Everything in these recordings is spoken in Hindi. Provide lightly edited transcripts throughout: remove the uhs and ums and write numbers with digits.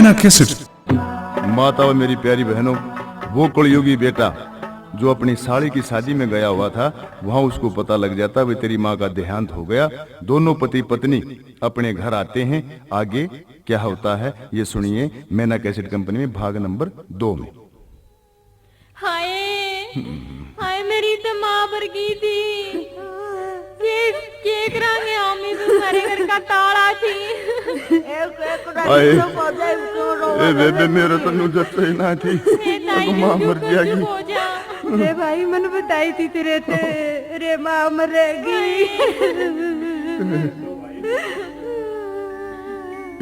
मैना कैसेट। माता और मेरी प्यारी बहनों, वो कलयुगी बेटा जो अपनी साली की शादी में गया हुआ था, वहां उसको पता लग जाता वे तेरी माँ का देहांत हो गया। दोनों पति पत्नी अपने घर आते हैं। आगे क्या होता है ये सुनिए मैना कैसेट कंपनी में भाग नंबर 2 में। हाय हाय, मेरी तो माँ मर गई थी। ये केक रंग आमी तो सारे घर का ताला थी। ए बेबे मेरे तो न्यू जत ही ना थी, माँ मर जाएगी। रे भाई मैंने बताई थी तेरे ते रे माँ मरेगी।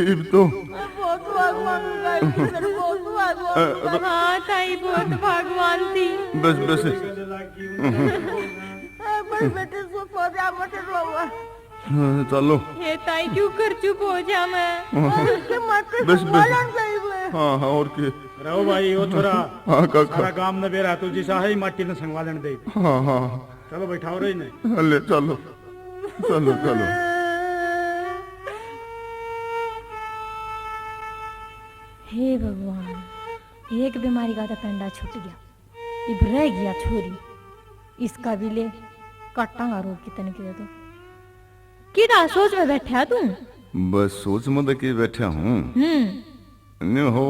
इब तो हाँ ताई बहुत भगवान थी। बस बस चलो ये ताई क्यों कर चुप हो जा मैं। बस बस हाँ हाँ और के रहो भाई वो थोड़ा हाँ सारा काम न बेरा तो जिसा है माटी न संभालन दे। हाँ हाँ चलो बैठाओ रही ने अले चलो चलो चलो। हे भगवान, एक बीमारी का तो पेंडा छूट गया, इब रह गया छोरी। इसका भी ले काटांगा रोग कितने के तो किड़ा सोच में बैठा तू। बस सोच मत के बैठा हूँ ने हो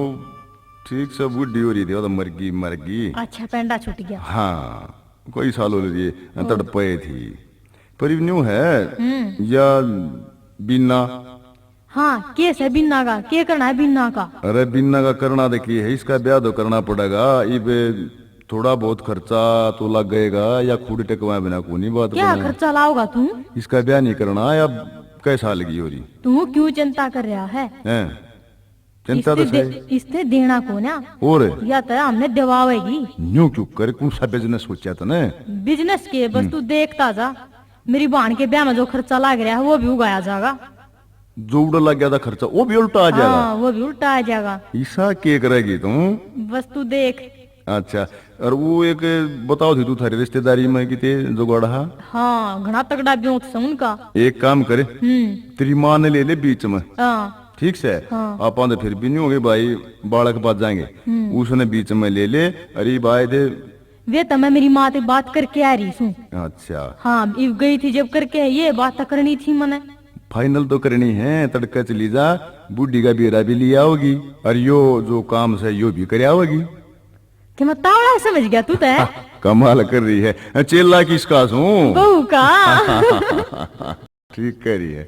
ठीक सब बुढ़ी हो रही थी तो मर गई। अच्छा पेंडा छूट गया। हाँ कोई सालों लिए तड़पे थी पर न्यू है या बिना। हाँ केस है बिन्ना का, के करना है बिन्ना का। अरे बिन्ना का करना देखिए है, इसका ब्याह तो करना पड़ेगा। इबे थोड़ा बहुत खर्चा तो लग गएगा या खूड टेकवा बिना को नहीं बात। क्या खर्चा लाओगा तू? इसका ब्याह नहीं करना या कैसा लगी हो रही? तू क्यों चिंता कर रहा है? चिंता तो इसने देना को ना और या तो हमने दिवावेगी। न्यू क्यों करे कौन सा बिजनेस सोचा था ना? बिजनेस के बस तू देखता जा। मेरी बहन के ब्याह में जो खर्चा लग रहा है वो भी उगाया जाएगा। जो उड़ा लग गया था खर्चा वो भी उल्टा आ जाएगा। हाँ, वो भी उल्टा आ जाएगा। ऐसा क्या करेगी तुम? बस तू देख। अच्छा और वो एक बताओ थी तू थारी रिश्तेदारी में किते जुगाड़ा? हाँ घना तगड़ा ब्यों था उनका। एक काम करे तेरी माँ ने ले ले बीच में। हाँ ठीक से हाँ। अपन तो फिर भी नहीं होगे भाई, बालक के पास जाएंगे उसने बीच में ले ले। अरे भाई थे वे तो मैं मेरी माँ से बात करके आ रही हूँ। अच्छा हाँ इब गई थी जब करके ये बात करनी थी मैंने। फाइनल तो करनी है, तड़का चली जा बुढ़ी का बेरा भी लिया होगी और यो जो काम से यो भी कर आओगी। कि मैं तावड़ा समझ गया तू तो। कमाल कर रही है, चेला किसका हूँ बहू का। ठीक कर रही है।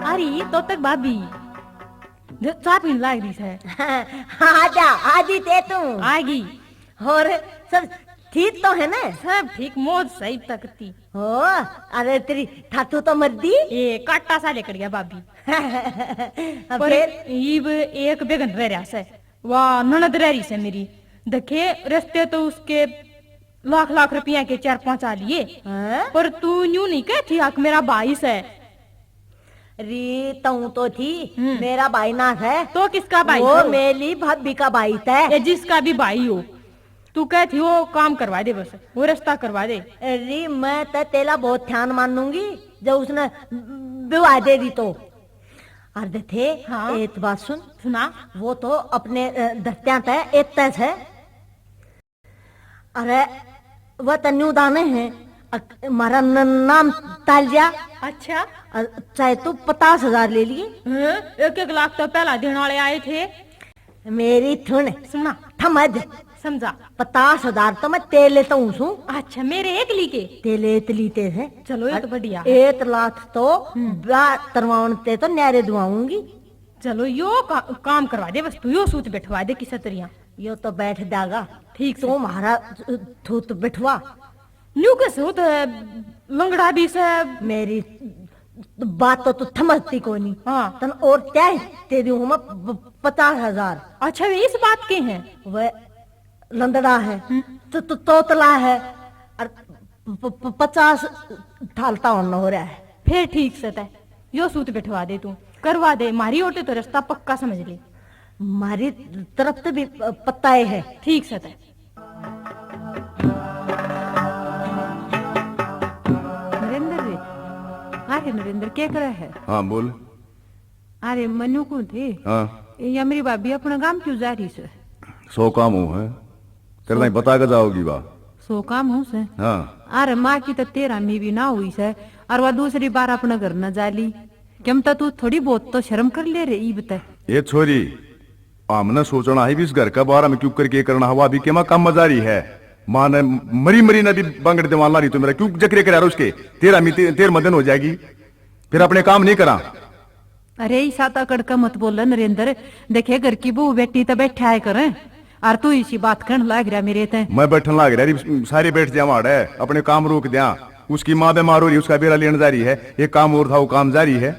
अरे तो तक भाभी चाय पीने लाग रही है। आजा आजी ते तू आएगी और सब ठीक तो है ना? सब ठीक मौज सही तक थी। हो अरे तेरी ठातू तो मर दी। ये काटा सा लेकर गया भाभी। पर फिर इब एक बेगन रह रहा से वाह ननद रह रही से मेरी। देखे रस्ते तो उसके लाख लाख रुपया के 4-5 आ लिए। पर तू यूं नहीं कहती हक मेरा भाई से। री तो थी मेरा भाई ना है तो किसका भाई? वो मेरी भाभी का भाई था। जिसका भी भाई हो तू कहती वो काम करवा दे, बस वो रास्ता करवा दे। री मैं तो तेला बहुत ध्यान मानूंगी जब उसने विवाह दे दी तो। अर्ध थे हाँ? एक बात सुन सुना। वो तो अपने दत्या था एक तय है। अरे वह तन्यू दाने हैं हमारा नाम तालिया। अच्छा चाहे तू 50,000 ले लिए। 1-1 लाख तो पहला देने वाले आए थे। मेरी थुन सुना थमद समझा। 50,000 तो मैं तेल लेता हूँ। अच्छा मेरे एक ली के तेले तलीते है। चलो ये तो बढ़िया। 1 लाख तो तरवाणते तो न्यारे दुआऊंगी। चलो यो काम करवा दे, बस तू यो सूत बैठवा दे किस तरिया। यो तो बैठ जाएगा ठीक तो हमारा थूत बैठवा। न्यू कैसे हो तो लंगड़ा भी से। मेरी बात तो तू समझती को नहीं। हाँ तन और क्या दे दूँ मैं 50,000। अच्छा वे इस बात के हैं? वह लंदड़ा है तो तोतला है और 50 ढालता हो रहा है। फिर ठीक से तय यो सूत बैठवा दे, तू करवा दे। मारी ओटे तो रास्ता पक्का समझ ले। हमारी तरफ से भी पत्ताए है। ठीक से तय। नरेंद्र रे, हाँ नरेंद्र क्या करे है? हाँ बोल। अरे मनु को थे हाँ या मेरी भाभी अपना काम क्यों जा रही से 100 काम हो है तेरे नहीं बता के जाओगी बा सो काम हो से हाँ अरे माँ की तो तेरा में भी ना हुई से और वह दूसरी बार अपना घर न जाली क्यों तो तू थोड़ी बहुत तो शर्म कर ले रे ई बता ये छोरी हमने सोचना है भी इस घर का बारे में क्यों करके करना हवा अभी केमा काम मजारी है माँ ने मरी मरी ने भी बंगड़ दीवान ला रही तो मेरा क्यों जकरे करा उसके तेरा मदन हो जाएगी फिर अपने काम नहीं करा अरे ई साता कड़का मत बोल नरेंद्र देखे घर की बहू बेटी तो बैठा है करे और तू इसी बात कहने लग रहा मेरे ते मैं बैठन लग रहा सारे बैठ जा माड़ है अपने काम रोक दिया उसकी माँ बीमार हो रही उसका बेरा लेने जारी है एक काम और था वो काम जारी है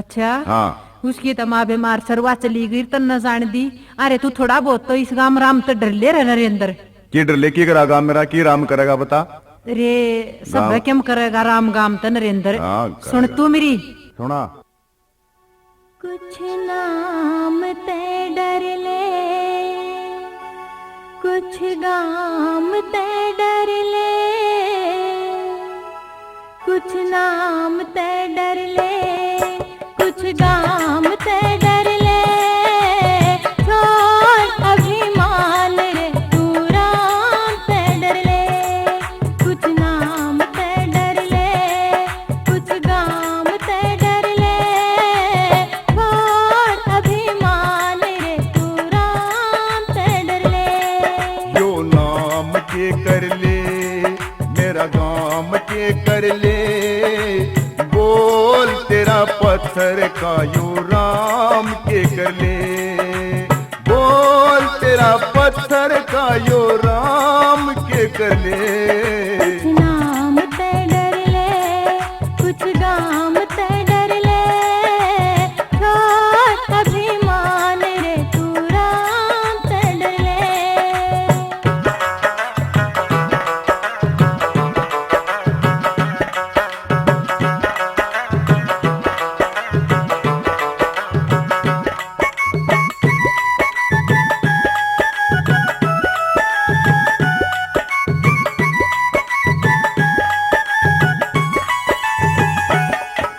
अच्छा हाँ उसकी तो माँ बीमार सरवा चली गई तो न जान दी अरे तू थोड़ा बहुत तो इस गांव राम तो डर ले रहे नरेंद्र की डर ले की करा काम मेरा की राम करेगा बता रे सब क्या करेगा राम गाम तो नरेंद्र हाँ, सुन तू मेरी सुना कुछ नाम ते डर ले कुछ गाम ते डर ले कुछ नाम ते डर ले कुछ गाम ते डर ले छोड़ अभिमान रे तू राम ते डर ले कुछ नाम ते डर ले कुछ गाम ते डर ले छोड़ अभिमान रे तू राम ते डर ले यो नाम के कर ले मेरा गाम के कर ले बोल तेरा पत्थर का यो राम के कर ले बोल तेरा पत्थर का यो राम के कर ले कुछ नाम ते डर ले कुछ गाम ते डर ले छोड़ अभिमान रे तू राम ते डर ले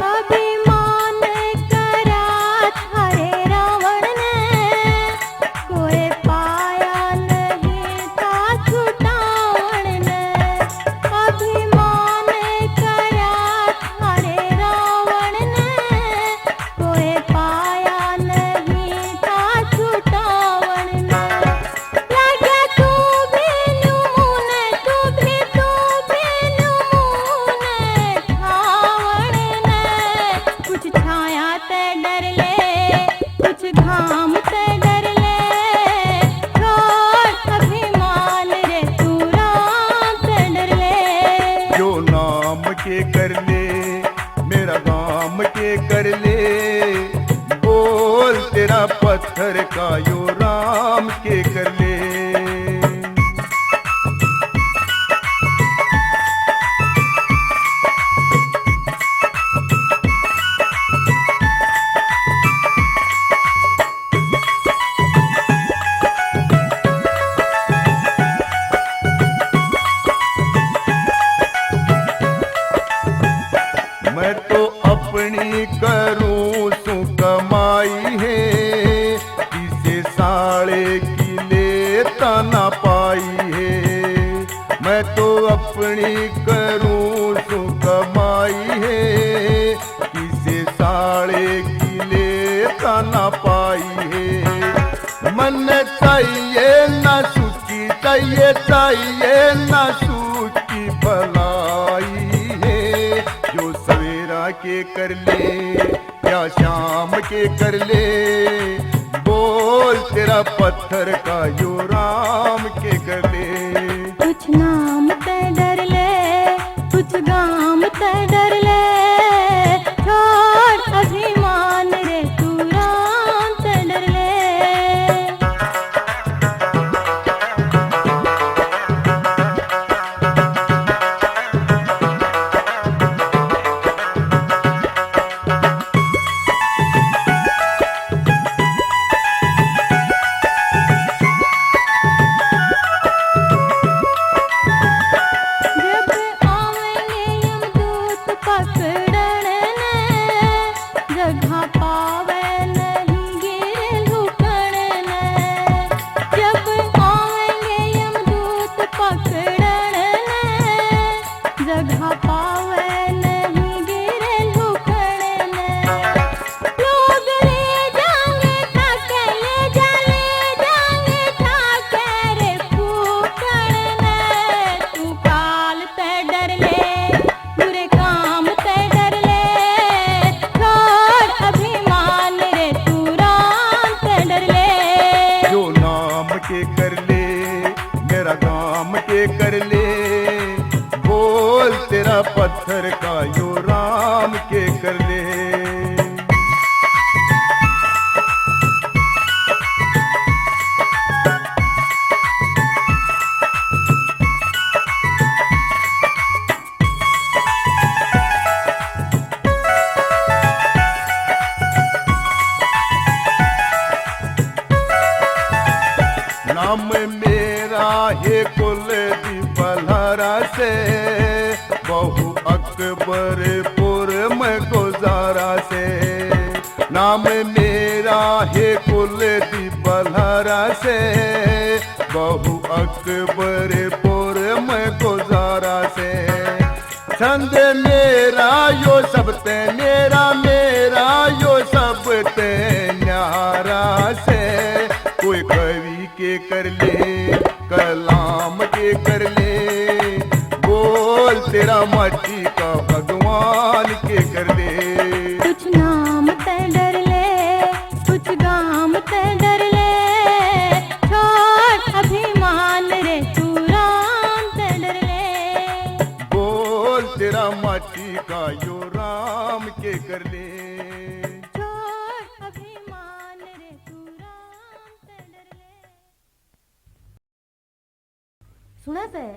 अभिमान करा थारे रावण ने कोई पाया नहीं था छुटावण ने अभिमान करा थारे रावण ने कोई पाया नहीं था छुटावण ने लगा तू भी नूने तू भी नूने ठावण ने कुछ छाया ते डर ले कुछ घाम ते डर ले छोड़ अभिमान रे तू राम ते डर ले जो नाम के कर ले मेरा गाम के कर ले बोल तेरा पत्थर का यो राम के कर ले मैं तो अपनी करूं सु कमाई है किसे साले की लेता ना पाई है मैं तो अपनी करूं सु कमाई है किसे साले की लेता ना पाई है मन चाहिए ना सूची चाहिए ना सूची भलाई है जो सवेरा के कर ले या शाम के कर ले बोल तेरा पत्थर का यो राम के कर ले कुछ नाम ते डर ले कुछ गाम ते डर ले छोड़ अभिमान रे तू राम ते डर ले के कर ले, मेरा काम के कर ले, बोल तेरा पत्थर का यो राम के कर ले। नाम मेरा है कुलदीप लहरा से, बहु अकबरपुर में गुजारा से। नाम मेरा है कुलदीप लहरा से, बहु अकबरपुर में गुजारा से। छंद मेरा यो सब ते मेरा, मेरा यो सब ते न्यारा से। कोई कवि के कर ले, कलाम के कर ले, बोल तेरा माटी का भगवान के कर ले। कुछ नाम ते डर ले, कुछ गाम ते डर ले, छोड़ अभिमान रे तू राम ते डर ले। बोल तेरा माटी का यो राम के कर ले। छोड़ अभिमान रे तू राम ते डर ले। सुना से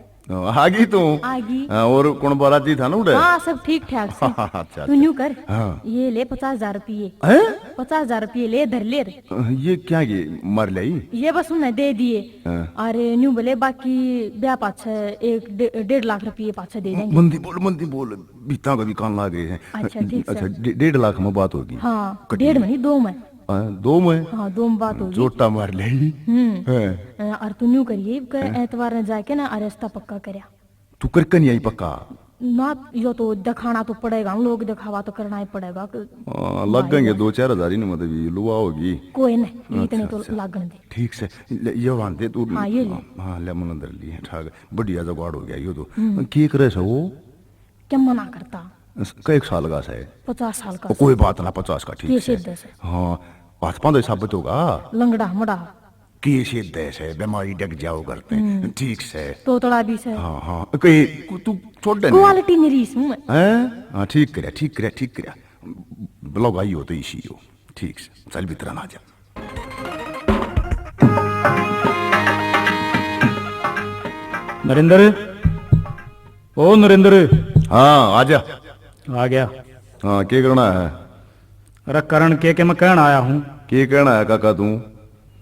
आगी तू आगी। और कौन बाराती था ना उधर? हाँ सब ठीक ठाक से। अच्छा तू न्यू कर, हाँ। ये ले 50,000 रुपये, हैं? 50,000 रुपये ले धर ले। ये क्या ये मर लाई? ये बस उन्हें दे दिए। हाँ। अरे न्यू बोले बाकी ब्याह पाछे 1-1.5 लाख रुपये पाछे दे देंगे। मंदी बोल बीता का भी कान ला गए हैं। अच्छा, ठीक से। अच्छा 1.5 लाख में बात होगी। हाँ 1.5 में नहीं 2 में। 2 में? हाँ 2 में बात होगी। जोटा मार ली। और तू न्यू करिए एतवार ने जाके ना रिश्ता पक्का करया। तू करके नहीं आई पक्का? ना यो तो दिखाना तो पड़ेगा, हम लोग दिखावा तो करना ही पड़ेगा। लगेंगे 2-4 हजार ही मतलब ये लुआ होगी। कोई नहीं इतने तो लागण दे। ठीक से ये वांदे तू। हाँ, ये ले। हाँ ले मन अंदर लिए ठाक बढ़िया जुगाड़ हो गया यो तो। की करे से वो? क्या मना करता? कई साल का है? 50 साल का। कोई बात ना 50 का ठीक कैसे है। देश है? हाँ 5-5 साबित होगा। लंगड़ा मड़ा कैसे देश है बीमारी डग जाओ करते हैं। ठीक से तोतड़ा भी से। हाँ हाँ कहीं तू छोड़ दे क्वालिटी निरीस हूँ मैं। हैं? हाँ ठीक करे ब्लॉग आई हो तो इसी हो। ठीक से चल भीतर ना जा। नरेंद्र, ओ नरेंद्र। हाँ आजा। आ गया। हाँ क्या करना है? अरे करण के मैं कहना आया हूँ। क्या करना है काका तू?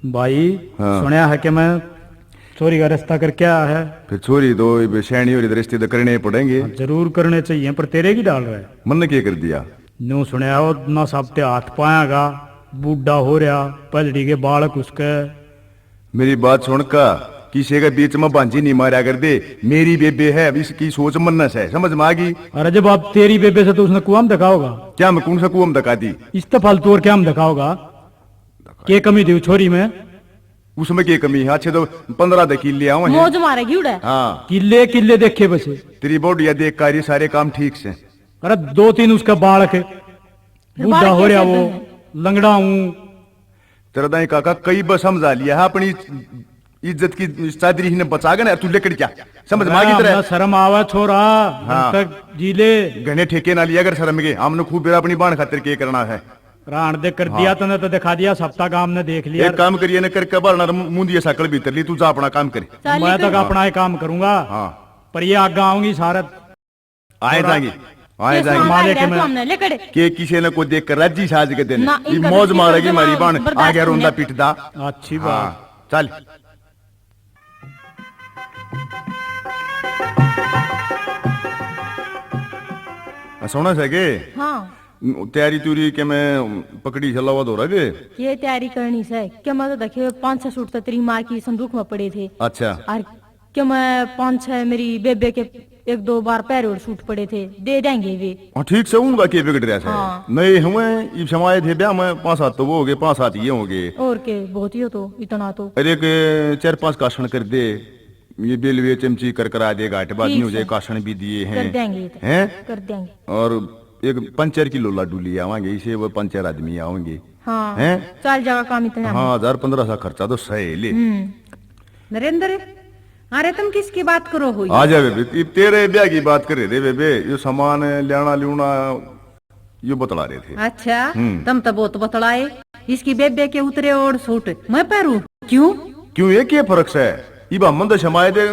भाई हाँ। सुनया है कि मैं चोरी का रास्ता करके आया है। फिर चोरी तो बेशैनी और रिश्ते तो करने पड़ेंगे। जरूर करने चाहिए, पर तेरे की डाल रहा है। मन ने क्या कर दिया? न्यू सुनया हो ना साबते हाथ पायागा, बूढ़ा हो रहा, पलड़ी के बालक उसके। मेरी बात सुन का, किसी के बीच में बांझी नहीं मारा कर दे। मेरी बेबे है, अब इसकी सोच मन्नस है, समझ में आ गई? अरे जब आप तेरी बेबे से तो उसने कुआं में धका होगा। क्या मैं कौन सा कुआं में धका दी? इस तो फालतू और क्या में धका होगा? के कमी थी छोरी में? उसमें क्या कमी है? अच्छे तो 15 दकील ले आओ। मौज मारेगी उड़े। हाँ किले किले देखे बसे। तेरी बोडिया देख कर ये सारे काम ठीक से। अरे 2-3 उसका बालक है, बूढ़ा हो रहा वो, लंगड़ा हूँ। तेरा दाई काका कई बार समझा लिया है, अपनी इज्जत की चादरी ने बचा गया ना। तू लेकर क्या समझ में आ गई? तेरा शर्म आवा छोरा। हाँ। तक जीले गहने ठेके ना लिया अगर शर्म के। हमने खूब बेरा अपनी बाण खातिर के करना है। राण देख कर दिया तूने तो दिखा दिया, सप्ताह काम ने देख लिया। एक काम करिए ना करके बारना मुंदिया साकल भीतर ली। तू जा अपना काम करे। मैं तक अपना ही काम करूंगा। हाँ पर ये आगे आऊंगी सारे आए जाएंगे आए ये जाएंगे। सामान माले लग रहा के है, मैं- तू हमने लेकर। के किसी ने को देख कर राजी साज के देने ना, ये इनका मौज तो मारेगी इनका मारी बाण। बर्दाश्त आगे रोंदा नहीं। पिटदा। अच्छी बात। हाँ चल सोना सके हाँ तैयारी तुरी के मैं पकड़ी चलावा दो रहे। ये तैयारी करनी से क्या मैं तो देखे 5-6 सूट तो तेरी माँ की संदूक में पड़े थे। अच्छा और क्या मैं 5-6 मेरी बेबे के 1-2 बार पैर और सूट पड़े थे, दे देंगे वे। हाँ ठीक से उनका के बिगड़ रहा है। हाँ। नहीं हमें ये समाये थे ब्याह में 5-7 तो वो हो गए, 5-7 ये होंगे। और के बहुत ही हो तो इतना तो। अरे के 4-5 काशन कर दे। ये बेलवे चमची कर करा दे घाट बाद में हो जाए। काशन भी दिए कर हैं देंगे ये तो। हैं कर देंगे। और 1-5 किलो लड्डू लिए आवांगे। इसे वो 5-4 आदमी आवेंगे। हाँ हैं? चल जाएगा काम इतना। हाँ 1000-1500 खर्चा तो सही ले। नरेंद्र, अरे तुम किसकी बात करो हो? आ जा बेबे, तेरे ब्याह की बात कर रहे थे बेबे, ये सामान लेना लूना ये बतला रहे थे। अच्छा, तुम तो बहुत बतलाए। इसकी बेबे के उतरे और सूट मैं पहनूं? क्यों क्यों, ये क्या फर्क है? इबा मंद समाये दे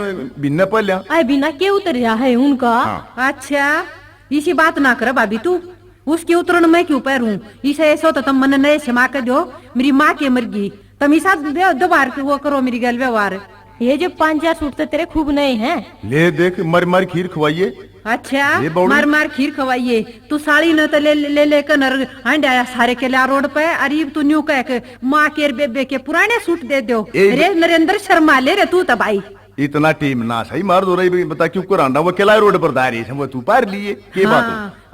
बिन्ने पहले। आए बिना के उतर रहा है उनका। अच्छा, इसी बात ना कर भाभी तू। उसकी उतरण मैं क्यों पहरूं? इसे ऐसा तो तुम मन नए क्षमा कर दो। मेरी माँ के मर गई, तुम इसा दोबारा वो करो मेरी गल व्यवहार। ये जो 5,000 सूट तो तेरे खूब नए हैं। ले देख, मर मर खीर खवाइए। अच्छा, मार मार खीर खवाइए। तू साड़ी न तो ले कर नर आया सारे के लिया रोड पे। अरे तू न्यू कह माँ के बेबे के पुराने सूट दे दो। रे नरेंद्र शर्मा ले रे तू तो भाई। इतना टीम ना सही मार दो रही, बता क्यों करांडा वो केला रोड पर दारी है वो तू पार लिए के बात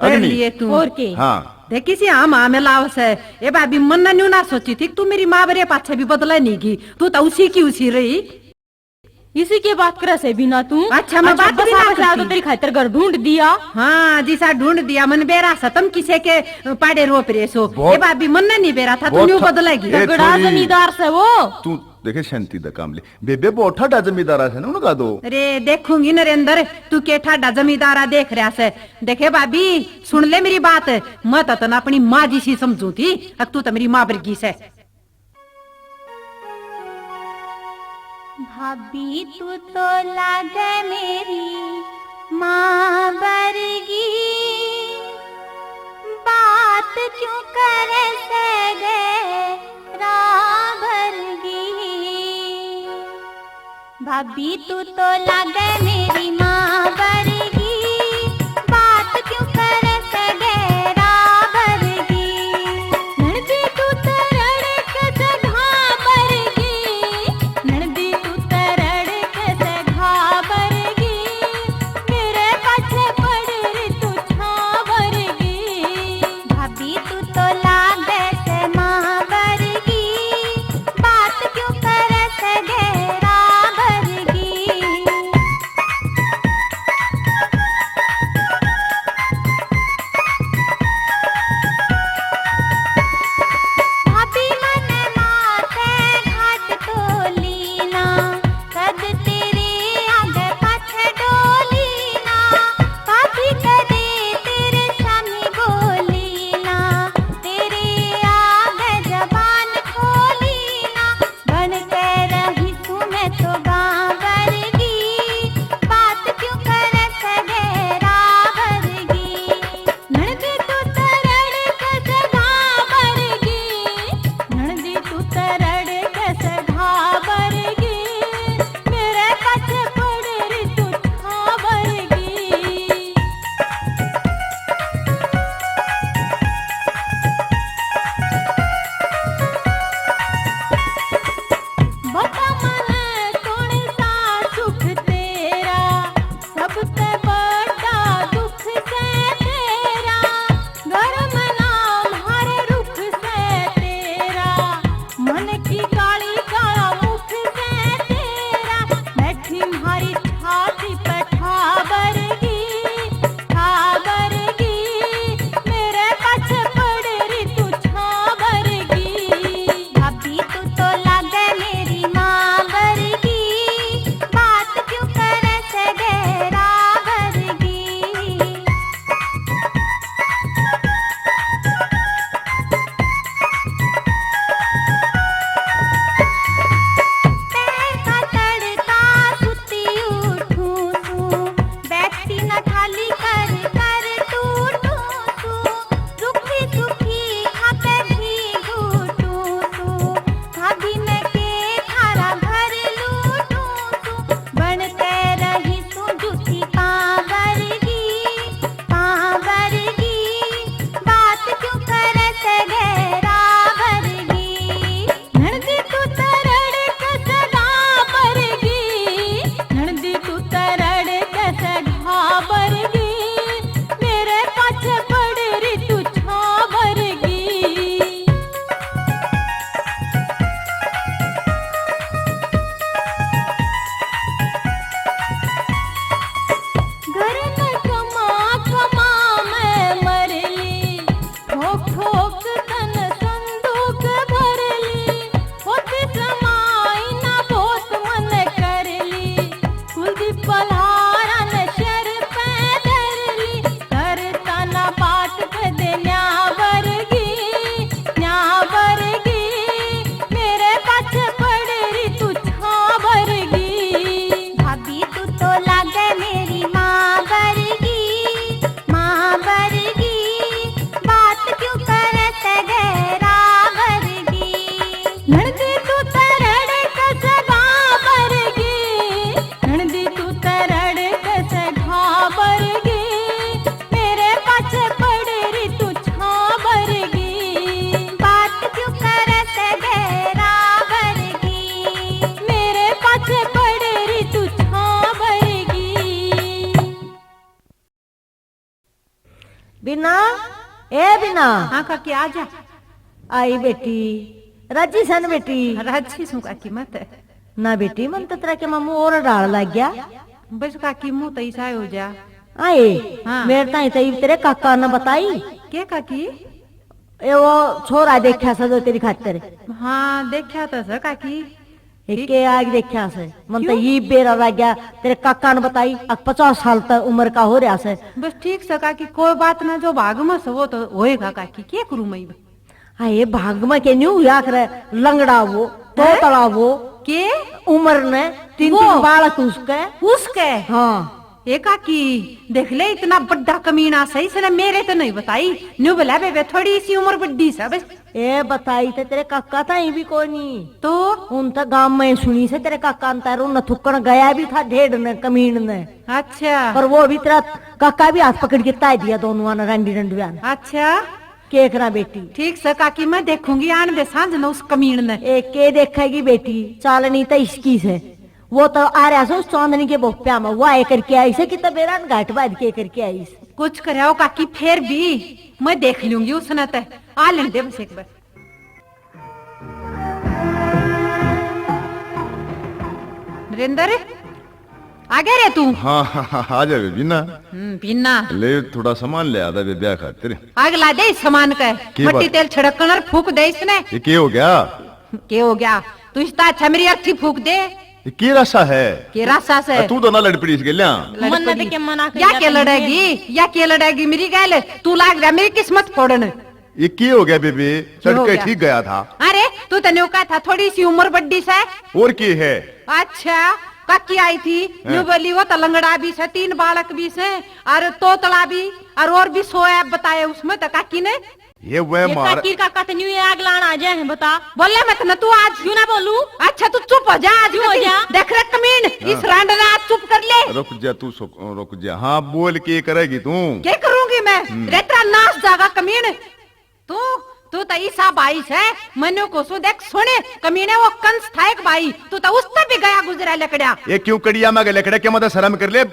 पार लिए तू और के। हाँ देख किसी हाँ में लावस है। ए भाभी मन न्यू ना सोची थी तू मेरी माँ बरे पाछे भी बदला नहीं की। तू तो उसी की उसी रही। इसी के बात करे से बिना तू। अच्छा, मैं बात भी ना तो तेरी खातिर घर ढूंढ दिया। हाँ जिसा ढूंढ दिया मन बेरा सा तुम किसे के पाड़े रोप रहे सो। ये भाभी मन नहीं बेरा था तू न्यू बदलेगी। बड़ा जमींदार से वो तू देखे शांति दा काम ले बेबे बहुत ठाडा जमींदारा से ना उनका दो। अरे देखूंगी नरेंद्र, तू के ठाडा जमींदारा देख रहा से। देखे भाभी सुन ले मेरी बात, मैं तो ना अपनी माँ जी सी समझू थी, अब तू तो मेरी माँ बरगी से। भाभी तू तो लागे मेरी माँ बरगी, बात क्यों करे से गे राबरगी। भाभी तू तो लागे मेरी माँ बरगी, बात क्यों करे से गे राबरगी। ननदी तू तरड़ के जगह बरगी, ननदी तू तरड़ के जगह बरगी। मेरे पाछे पड़ री तू छावरगी। भाभी तू तो लागे से माँ बरगी, बात क्यों करे से गे राबरगी। बिना ए बिना हाँ काकी आ जा। आई बेटी राजी सन बेटी राजी सू काकी मत ना बेटी मन तो तेरा के मामू और डाल लग गया बस काकी मुंह तो ऐसा हो जा। आए हाँ। मेरे ताई तई तेरे काका ने बताई के काकी? ए वो छोरा देखा सा जो तेरी खातिर हाँ देखा तो सर काकी। के आग देखा से मन तो ये बेरा रह गया तेरे काका ने बताई अब 50 साल तक उम्र का हो रहा से बस ठीक से काकी कोई बात ना जो भाग में से वो तो होएगा काकी क्या करूं मैं। हाँ ये भाग में के न्यू या करे लंगड़ा वो तोतला वो के उम्र ने तीन वो? तीन बालक उसके हाँ ए काकी देख ले इतना बड़ा कमीना सही से ना मेरे तो नहीं बताई न्यू बोला बेबे थोड़ी सी उम्र बड़ी सा बस ए बताई थे तेरे काका था भी कोई नहीं तो उन तक गांव में सुनी से तेरे काका अंतर न थुक्कण गया भी था ढेड ने कमीन ने अच्छा पर वो भी तेरा काका भी हाथ पकड़ के ताय दिया दोनों ने रंडी रंडुआ ने अच्छा के करा बेटी ठीक से काकी मैं देखूंगी आन दे सांझ न उस कमीन ने ए के देखेगी बेटी चालनी तो इसकी से वो तो आ रहा से उस चांदनी के बोप्या में वो आए करके आई से कि तबेरा घाट बांध के करके आई से कुछ कराओ काकी फिर भी मैं देख लूंगी उसने तो आ लेने दे बस एक बार। नरेंद्र आ गया रे तू? हाँ हाँ हाँ आ जा बिना पीना ले थोड़ा सामान ले आदा बे ब्याह खातिर। आग ला दे इस सामान का की मट्टी बात? तेल छिड़कन और फूक दे इसने। ये क्या हो गया? के हो गया तू इतना अच्छा मेरी अर्थी फूक दे ये की रसा है? के रास्ता से तू तो ना लड़ पड़ी इसके लिया या के लड़ेगी मेरी गैल तू लाग रहा मेरी किस्मत फोड़न। ये की हो गया बेबी हो तड़के गया? ठीक गया था। अरे तू तो न्यू का था थोड़ी सी उम्र बड्डी से। और की है? अच्छा काकी आई थी न्यू बोली वो तो लंगड़ा भी से 3 बालक भी से और तोतला भी और भी सोया बताए उसमें तो काकी ने ये वह मार काकी काका तो न्यू आग लान आ जाए बता बोले मत न तू आज क्यों ना बोलू अच्छा तू चुप हो जा आज क्यों हो जा? देख रहा कमीन इस रांड ने आज चुप कर ले। रुक जा तू रुक जा। हाँ बोल के करेगी तू? क्या करूंगी मैं रेतरा नाश जागा कमीन तू तू तो ईसा भाई से मनु को सु देख सुने कमीने वो कंस था एक भाई तू तो उससे भी गया गुजरा लकड़ा। ये क्यों कड़िया में लकड़े के मत शर्म कर ले।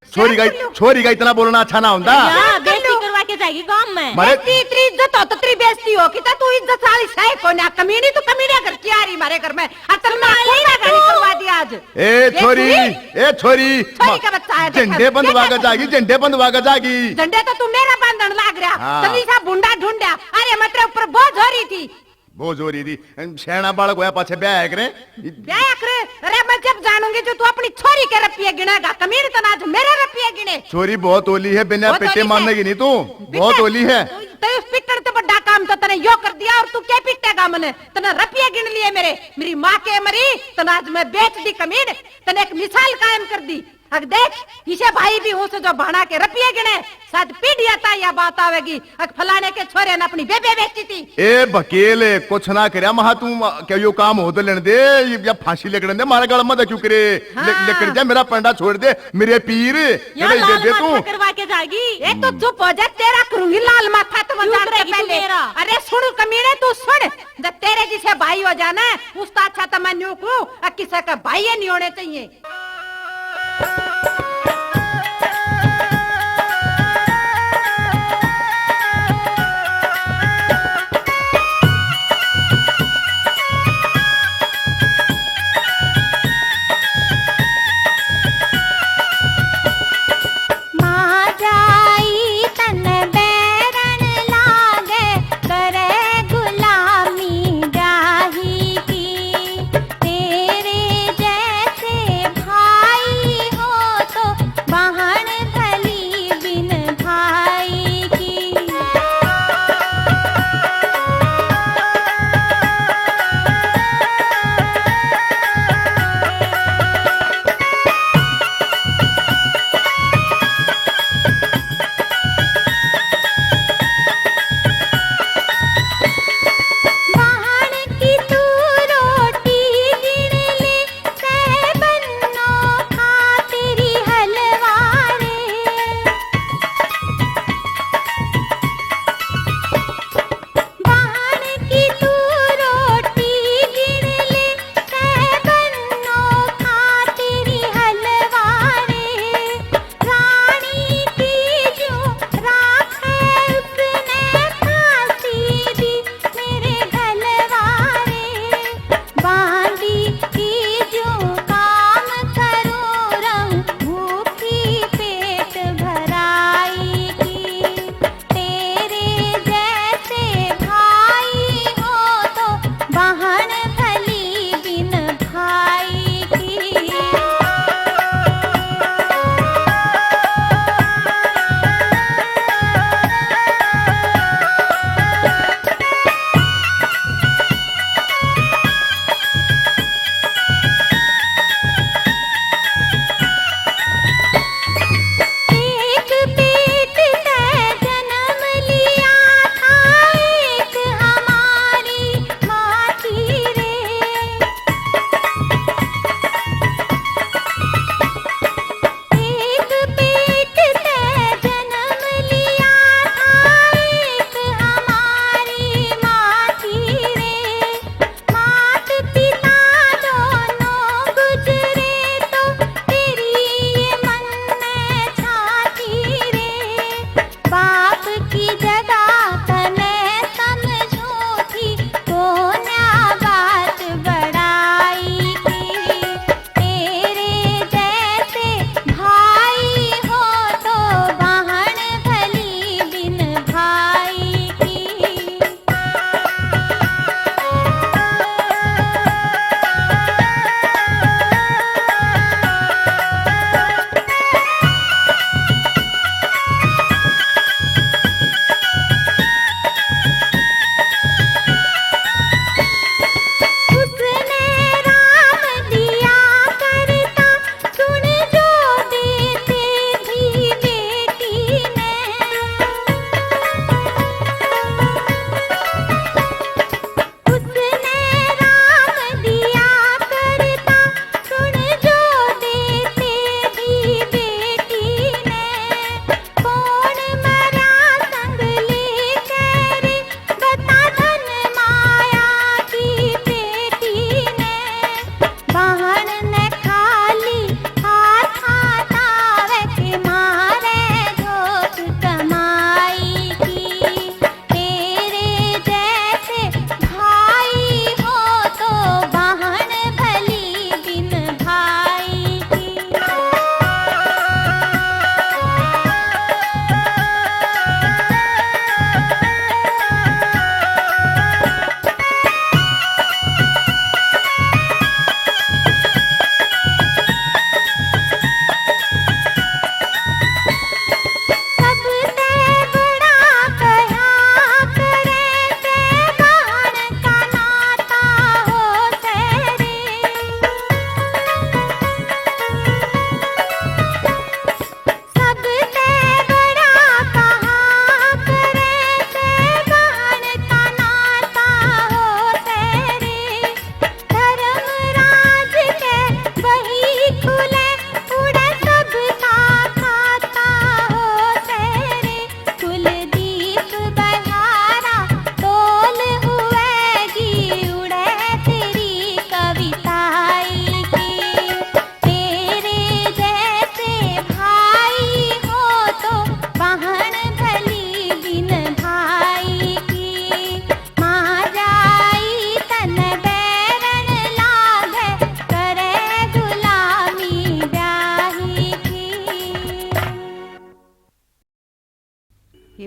छोरी का इतना बोलना अच्छा ना होता। बेइज्जती करवा के जाएगी गांव में मारे इतनी इज्जत हो तो तेरी बेइज्जती हो कि तू इज्जत वाली सही को ना कमीनी तू कमीने घर की आ रही मारे घर में असल में कोना गाड़ी करवा दिया आज। ए छोरी छोरी का बच्चा है झंडे बंदवा के जागी झंडे बंदवा के जागी। झंडे तो तू मेरा बंधन लाग रहा हाँ। तभी सा बुंडा ढूंढा अरे मतलब ऊपर बोझ हो रही थी बहुत जोरी थी शैना बालक होया पाछे ब्याह है करे ब्याह करे। अरे मैं जब जानूंगी जो तू अपनी छोरी के रुपये गिनेगा कमीर तो आज मेरे रुपये गिने। छोरी बहुत ओली है बिना बहुत पिट्टे ओली मारने है। की नहीं तू बहुत ओली है। तो उस पिट्टन तो बड़ा काम तो तने यो कर दिया और तू क्या पिट्टेगा मने तने रुपये गिन लिए मेरी माँ के मरी तने आज मैं बेच दी कमीर तने एक मिसाल कायम कर दी। अग देख इसे भाई भी हूँ से जो भाना के रुपये गिने शायद पीढ़ी आता या बात आवेगी अग फलाने के छोरे ने अपनी बेबे बेची थी। ए बकेले कुछ ना करे महा तू क्या यो काम हो तो लेने दे या फांसी लेकर दे मारा गला मत क्यों करे लेकर जा मेरा पंडा छोड़ दे मेरे पीर यहाँ लाल माथा करवा के जाएगी एक तो चुप हो जा तेरा करूंगी लाल माथा तो मजाक से पहले। अरे सुन कमीने तू सुन जब तेरे जिसे भाई हो जाना उसका अच्छा तो मैं न्यू को किसी का भाई नहीं होने चाहिए। तेरे जैसे भा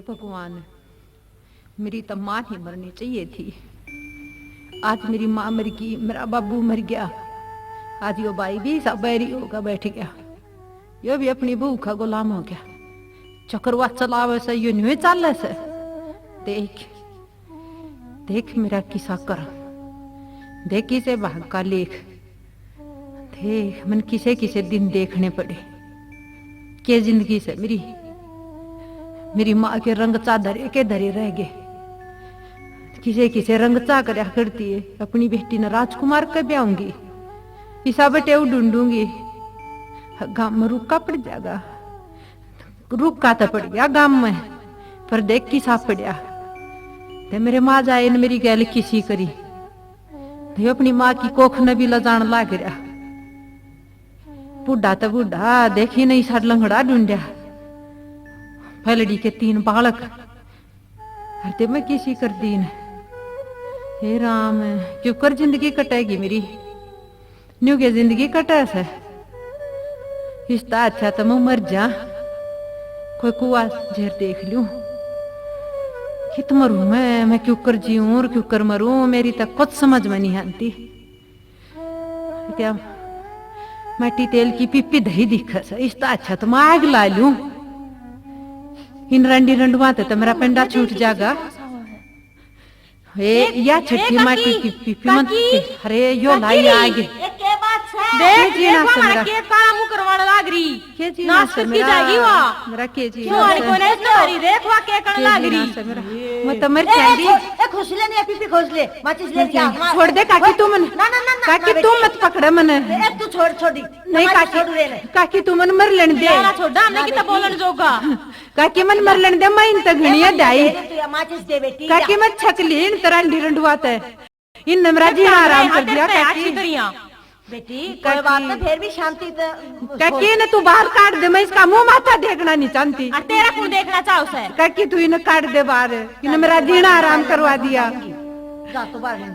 भगवान, मेरी तो माँ ही मरनी चाहिए थी। आज मेरी माँ मर गई, मेरा बाबू मर गया, आज यो भाई भी सब बैरी होकर बैठ गया, यो भी अपनी बहू का गुलाम हो गया। चक्रवा चलावे से यो नहीं चल से। देख देख मेरा किसा कर, देख किसे भाग का लेख, देख मन किसे किसे दिन देखने पड़े। के जिंदगी से मेरी माँ के रंग चा धरे के धरे रह गए। किसे किसे रंग चा करया करती है। अपनी बेटी ने राजकुमार के ब्याऊंगी, ईसा बटे ढूंढूंगी, गांव में रुका पड़ जाएगा। रुका तो पड़ गया गांव में, पर देख किसा पड़या। ते मेरे माँ जाए ने मेरी गैल किसी करी, ते अपनी माँ की कोख न भी लजान लाग रहा। बूढ़ा तो बूढ़ा, देखी नहीं साड लंगड़ा ढूंढया, फैलड़ी के 3 बालक, हरते मैं किसी कर दीन। हे राम, क्यों कर जिंदगी कटेगी मेरी, न्यू के जिंदगी कटे से। इसता अच्छा तो मैं मर जा, कोई कुआ झेर देख लूं। कित मरूं मैं क्यों कर जीऊं और क्यों कर मरूं, मेरी तो कुछ समझ में नहीं आती। क्या मट्टी तेल की पिप्पी दही दिखा से, इसता अच्छा तो मैं आग ला लूं। इन रंडी रंडुआ तो मेरा पेंडा छूट जाएगा। या छठी माटी की पिप्पी मत, अरे यो लाई आगे देख जीना से मेरा के काला मुंह करवाने लाग रही, के जीना से मेरा मेरा के जीना से कोने स्टोरी देख वा के करने लाग रही। मैं तो मर जाऊंगी। ए खोसले नहीं, पीपी खोसले, माचिस ले जा। छोड़ दे काकी, तू मन काकी तू मत पकड़ मन। ए तू छोड़ छोड़ी नहीं काकी तू मन मर लेने दे। छोड़ा हमने कितना बोलन जोगा। काकी मन मर लेने दे, मैं इन तक घणिया दाई। माचिस दे बेटी। काकी मत छकली इन तरह ढिरंडुआते, इन नमरा जी आराम कर दिया काकी। बेटी कोई बात नहीं, फिर भी शांति तो। काकी ने तू बाहर काट दे, मैं इसका मुंह माथा देखना नहीं चाहती। तेरा कौन देखना चाहो से? काकी तू इन्हें काट दे बाहर, इन्हें मेरा जीना आराम करवा दिया।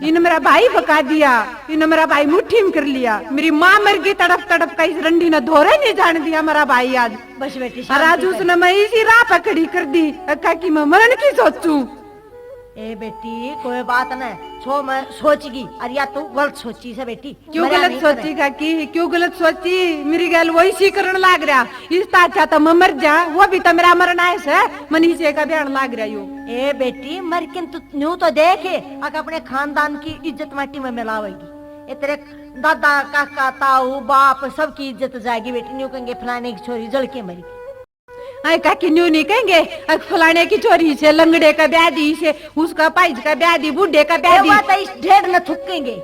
इन्हें मेरा भाई बका दिया, इन्हें मेरा भाई मुट्ठी में कर लिया। मेरी माँ मर गई तड़प तड़प का, इस रंडी ने धोरे नहीं जान दिया मेरा भाई आज। बस बेटी और आज उसने मैं इसी राह पकड़ी कर दी। काकी मैं मरण की सोचूं। ए बेटी कोई बात नहीं, छो मैं सोचगी। अरे या तू गलत सोची से बेटी। क्यों गलत सोची काकी, क्यों गलत सोची? मेरी गल वही सी करने लाग रहा। इसका अच्छा तो मैं मर जा, वो भी तो मेरा मरना है से मनीषे का बयान लाग रहा यू। ए बेटी मर के तू न्यू तो देखे, अगर अपने खानदान की इज्जत माटी में मिलावेगी। ए तेरे दादा काका ताऊ बाप सबकी इज्जत जाएगी बेटी। न्यू कहेंगे फलाने की छोरी जल के मरी। आई काकी न्यू नहीं कहेंगे, फलाने की चोरी से, लंगड़े का ब्याह दी से, उसका पाइज का ब्याह दी, बूढ़े का ब्याह दी। इस ढेर न थुकेंगे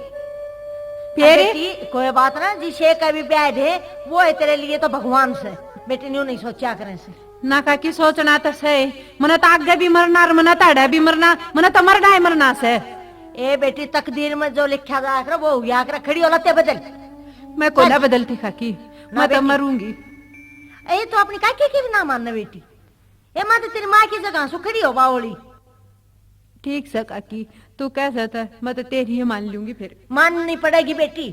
फिर कोई बात ना, जिसे का भी ब्याह दे वो है तेरे लिए तो भगवान से। बेटी न्यू नहीं सोचा करें से ना काकी, सोचना तो सही। मना तो आगे भी मरना, मना तो अड़ा भी मरना, मना तो मरना है मरना से। ए बेटी तकदीर में जो लिखा गया कर वो हुआ कर। खड़ी हो लते बदल। मैं कोई ना बदलती काकी, मैं तो मरूंगी। ए तो अपनी काकी की भी ना मानना बेटी। ए मां तो तेरी माँ की जगह सुखड़ी हो बावली। ठीक से काकी, तू कैसा था, मैं तो तेरी ही मान लूंगी। फिर माननी पड़ेगी बेटी।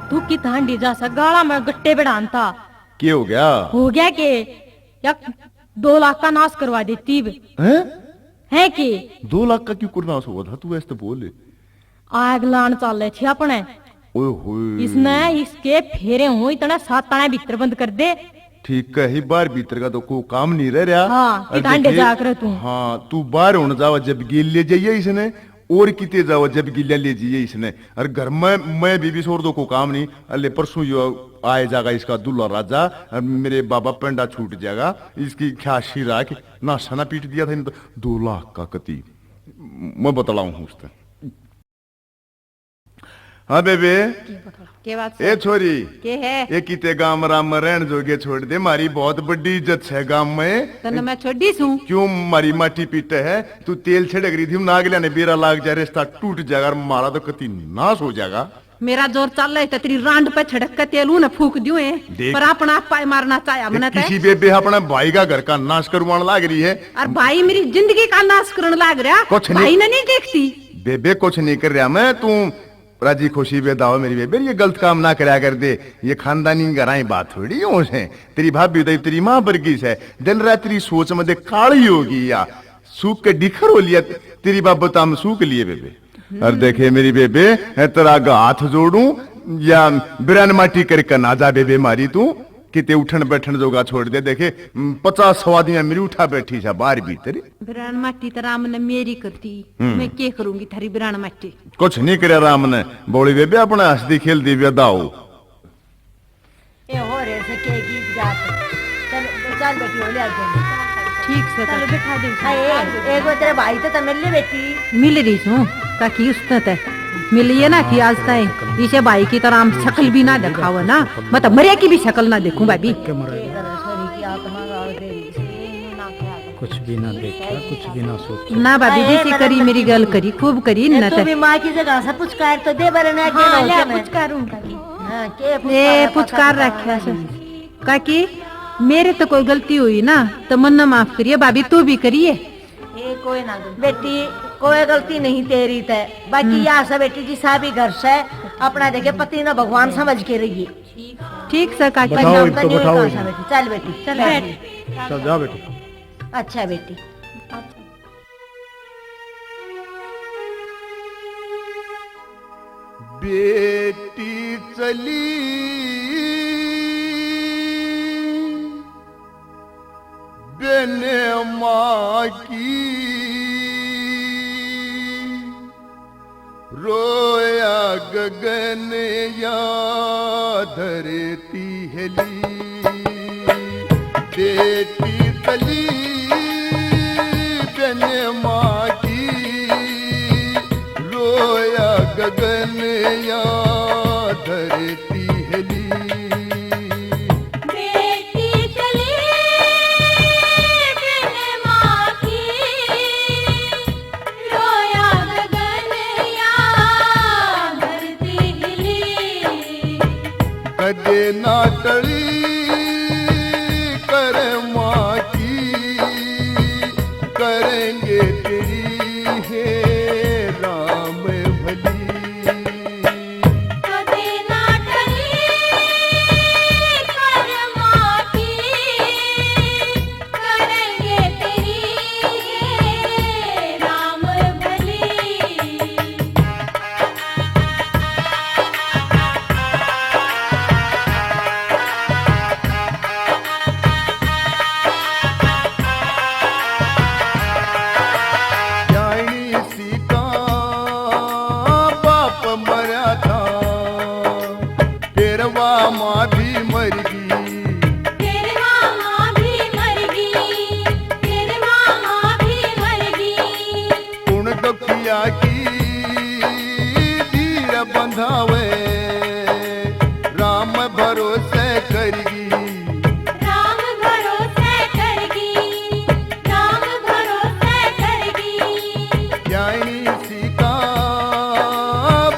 तू की तांडी जा सा गाला में गट्टे बढ़ान था। क्या हो गया? हो गया के या 2 लाख का नाश करवा देती है कि 2 लाख का क्यों करना हुआ था? तू ऐसे बोले। आग लान चल थे अपने। ओए होए, इसने इसके फेरे हो इतना 7 ताने भीतर बंद कर दे। ठीक है, ही बार भीतर का तो कोई काम नहीं रह रहा। हाँ, और डांडे देखिए, जाकर तू। हाँ तू बाहर होने जावा जब गिल ले जाइए इसने, और किते जावा जब गिल्ला ले जाइए इसने। और घर में मैं बीबी छोड़ दो को काम नहीं। अल्ले परसों यो आए जाएगा इसका दूल्हा राजा, और मेरे बाबा पेंडा छूट जाएगा। इसकी ख्याशी राख ना सना पीट दिया था, 2 लाख का कति मैं बतलाऊं हूँ उसने। हाँ बेबे के बात ए छोरी के है? ए किते गांव राम रहन जोगे छोड़ दे, मारी बहुत बड़ी इज्जत है गांव में। तने मैं छोड़ी सू। क्यों मारी माटी पीटे है? तू तेल छिड़क रही थी, नागला ने बेरा लाग जाए, रिश्ता टूट जाएगा और मारा तो कति नाश हो जाएगा। मेरा जोर चल रहा है तो तेरी रांड पे छिड़क के तेल न फूक दियो है, पर अपना पाए मारना चाहे मने किसी बेबे अपना भाई का घर का नाश करवाने लाग रही है। और भाई मेरी जिंदगी का नाश करने लाग रहा। कुछ भाई ने नहीं देखती बेबे, कुछ नहीं कर रहा मैं। तू राजी खुशी बेदाओ मेरी बेबे, ये गलत काम ना कराया कर दे। ये खानदानी घराई बात थोड़ी हो है। तेरी भाभी तो तेरी माँ बरगी है, दिन रात तेरी सोच में काली होगी या सूख के डिखर हो लिया तेरी बाबत हम सूख लिए बेबे। और देखे मेरी बेबे, तेरा हाथ जोड़ू या बिरान माटी करके ना जा बेबे मारी तू किते उठन बैठन जोगा छोड़ दे। देखे 50 सवादियां मेरी उठा बैठी है बाहर भीतर। बिरान माटी तो राम ने मेरी करती, मैं क्या करूंगी थारी बिरान माटी। कुछ नहीं करे राम ने, बोली बेबे अपना हंसदी खेलती दाओ। ए हो रे से के गीत गात चल चल बेटी हो ले आ जाओ। ठीक से चलो बिठा दे हाय एक बार तेरे भाई तो मिल ले बेटी। मिल रही हूँ काकी उस मिलिए ना कि आज तक इसे भाई की तरह हम शक्ल भी ना दिखाओ ना, मतलब मरे की भी शक्ल ना देखूं भाभी। कुछ भी ना देखा, कुछ भी ना सोचा। ना भाभी जैसी करी मेरी गल करी खूब करी न तू भी माँ की जगह से पुचकार तो दे बरे ना के हाँ, ले ना पुचकारूंगा की। हां के ए पुचकार रखा से काकी मेरे तो कोई गलती हुई ना तो मन ना माफ करिए भाभी, तू भी करिए। ए कोई ना बेटी, कोई गलती नहीं तेरी ते, बाकी यहाँ से बेटी जी साहब घर से अपना देखे पति ना भगवान समझ के रहिए। ठीक से काकी। बताओ तो बताओ। चल बेटी चल बैठ। चल जा बेटी। अच्छा बेटी बेटी चली बेने माँ की, रोया गगन या धरती हिली। बेटी चली बेने माँ की, रोया गगन या धरती हिली। कदे ना टली कर माँ की, करेंगे तेरी है राम भली। कदे ना टली कर माँ की, करेंगे तेरी है राम भली। माँ भी मर गई, तेरे मामा भी मर गई, तेरे मामा भी मर गई। उन दुखिया की धीर बंधावे, राम भरोसे करगी। राम भरोसे करगी, राम भरोसे करगी। ज्ञानी सीता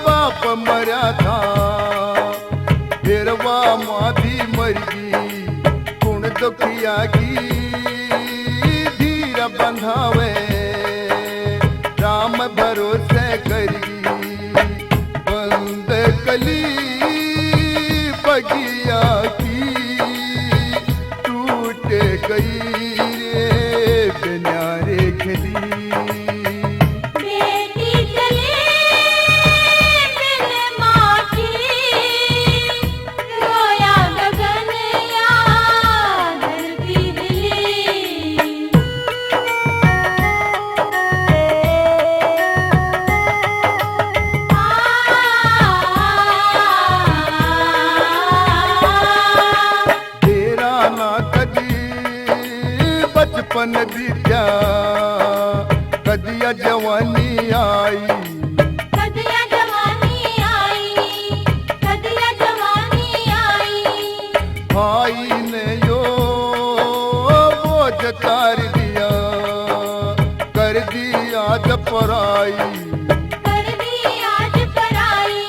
बाप मरा था, फिरवा माँ भी मर गई। कुण दुखिया की धीर बंधावे, राम भरोसे करगी। बंद कली बगिया की, टूट गई रे बिनारे खली। बेटी चले बिन माँ की, रोया गगन या धरती हिली। तेरा ना कदी बचपन बीत्या, कदिया जवानी आई। कदिया जवानी आई, कदिया जवानी आई। भाई ने यो बोझ तार दिया, कर दिया जपराई। कर दी आज पराई,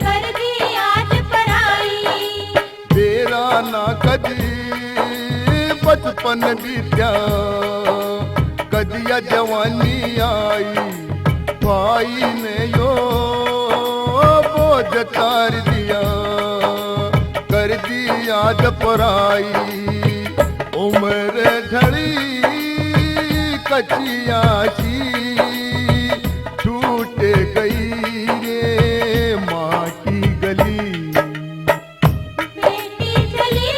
कर दी आज पराई। तेरा ना कदी बचपन बीत्या, कदिया जवानी आई। भाई ने यो जतार दिया, कर दिया जपराई, उम्र ढली कचियासी, छूट गई रे माँ की गली। बेटी चली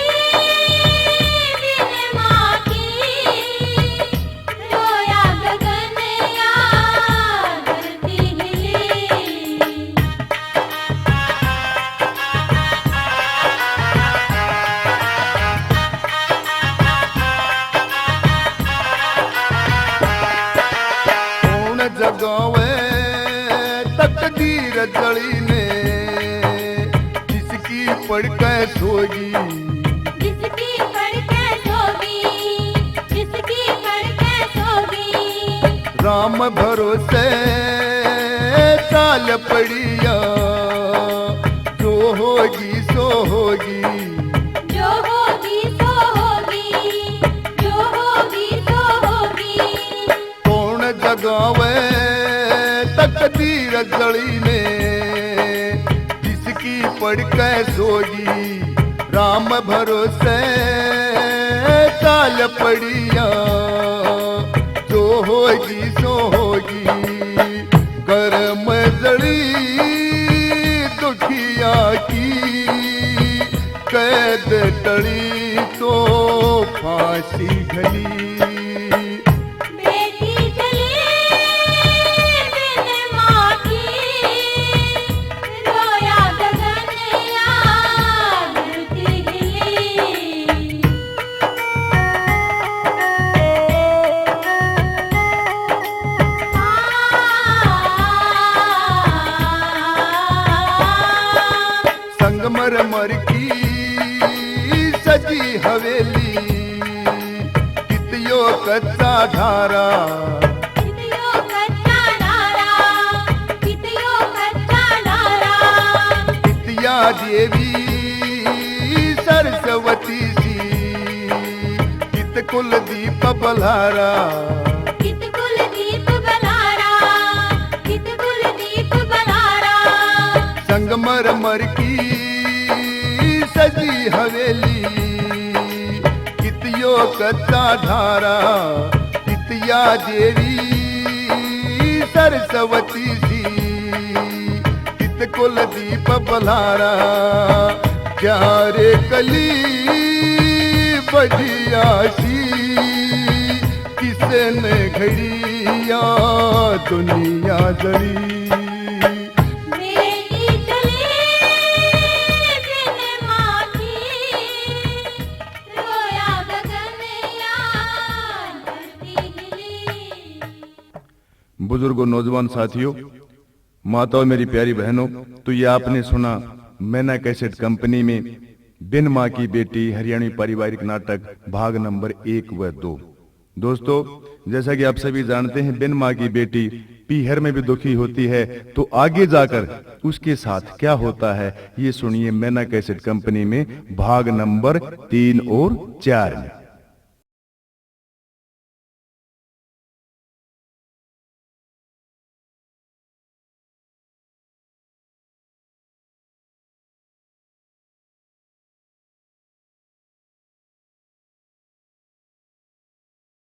बिन माँ की, रोया गगन या धरती हिली। कौन जगावे तकदीर जड़ी ने, जिसकी पढ़ के सोगी, जिसकी पढ़ के सोगी, जिसकी पढ़ के सोगी। राम भरोसे चाल पड़िया, जो होगी सो होगी। जो होगी सो होगी, जो होगी सो होगी। कौन जगावे तकदीर जड़ी ने, जिसकी पढ़ के सोगी। राम भरोसे चाल पड़िया, जो होगी सो होगी। कर्म जड़ी दुखिया की, कैद टड़ी तो फांसी घली। बेटी चली बिन माँ की, रोया गगन या धरती हिली। संगमरमर की सजी हवेली, कितियो कच्चा ढारा, कितियो कच्चा नारा, कितियो कच्चा नारा। कितिया देवी सरस्वती सी, कित कुल दीप बल्हारा। कित कुल दीप बलारा, कित कुल दीप बलारा। संगमरमर की सजी हवेली, कितियो कच्चा ढारा, कितिया देवी सरस्वती सी, कित कुल दीप बल्हारा। प्यारे कली बढ़ियासी, किसने घड़िया दुनिया जड़ी। बेटी चली बिन माँ की, रोया गगन या धरती हिली। बुजुर्गों, नौजवान साथियों, माताओं, मेरी प्यारी बहनों, तो ये आपने सुना मैना कैसेट कंपनी में बिन माँ की बेटी हरियाणवी पारिवारिक नाटक भाग नंबर 1 व 2। दोस्तों, जैसा कि आप सभी जानते हैं, बिन माँ की बेटी पीहर में भी दुखी होती है, तो आगे जाकर उसके साथ क्या होता है ये सुनिए मैना कैसेट कंपनी में भाग नंबर 3 और 4 में।